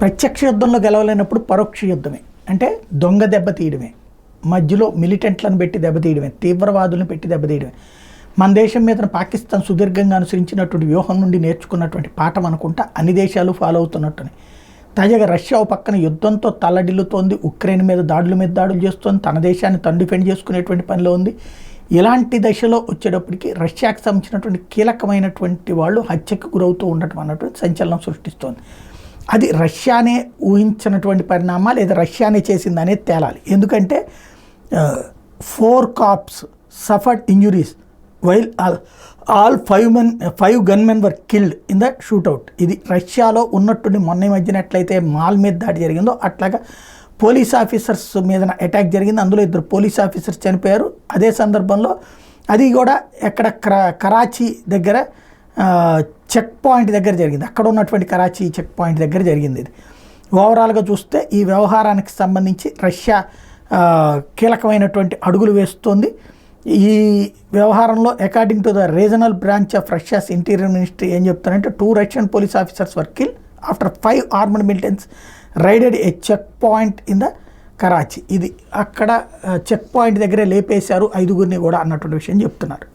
ప్రత్యక్ష యుద్ధంలో గెలవలేనప్పుడు పరోక్ష యుద్ధమే, అంటే దొంగ దెబ్బతీయడమే, మధ్యలో మిలిటెంట్లను పెట్టి దెబ్బతీయడమే, తీవ్రవాదులను పెట్టి దెబ్బతీయడమే. మన దేశం మీద పాకిస్తాన్ సుదీర్ఘంగా అనుసరించినటువంటి వ్యూహం నుండి నేర్చుకున్నటువంటి పాఠం అనుకుంటా అన్ని దేశాలు ఫాలో అవుతున్నట్టునే. తాజాగా రష్యా ఓ పక్కన యుద్ధంతో తల్లడిల్లుతోంది, ఉక్రెయిన్ మీద దాడులు చేస్తోంది, తన దేశాన్ని తను డిఫెండ్ చేసుకునేటువంటి పనిలో ఉంది. ఇలాంటి దశలో వచ్చేటప్పటికి రష్యాకు సంబంధించినటువంటి కీలకమైనటువంటి వాళ్ళు హత్యకు గురవుతూ ఉండటం అన్నటువంటి సంచలనం సృష్టిస్తోంది. అది రష్యానే ఊహించినటువంటి పరిణామా లేదా రష్యానే చేసింది అనేది తేలాలి. ఎందుకంటే 4 cops suffered injuries while all 5 gunmen were killed in the shootout. ఇది రష్యాలో ఉన్నట్టుండి మొన్న మధ్యన ఎట్లయితే మాల్ మీద దాడి జరిగిందో అట్లాగా పోలీస్ ఆఫీసర్స్ మీద అటాక్ జరిగింది. అందులో 2 పోలీస్ ఆఫీసర్స్ చనిపోయారు. అదే సందర్భంలో అది కూడా ఎక్కడ కరాచీ దగ్గర చెక్ పాయింట్ దగ్గర జరిగింది. అక్కడ ఉన్నటువంటి కరాచీ చెక్ పాయింట్ దగ్గర జరిగింది. ఇది ఓవరాల్గా చూస్తే ఈ వ్యవహారానికి సంబంధించి రష్యా కీలకమైనటువంటి అడుగులు వేస్తోంది. ఈ వ్యవహారంలో according to the regional branch of Russia's interior ministry ఏం చెప్తారంటే 2 Russian police officers were kill after 5 armed militants raided a check point in the Karachi. ఇది అక్కడ చెక్ పాయింట్ దగ్గరే లేపేశారు 5గురిని కూడా అన్నటువంటి విషయం చెప్తున్నారు.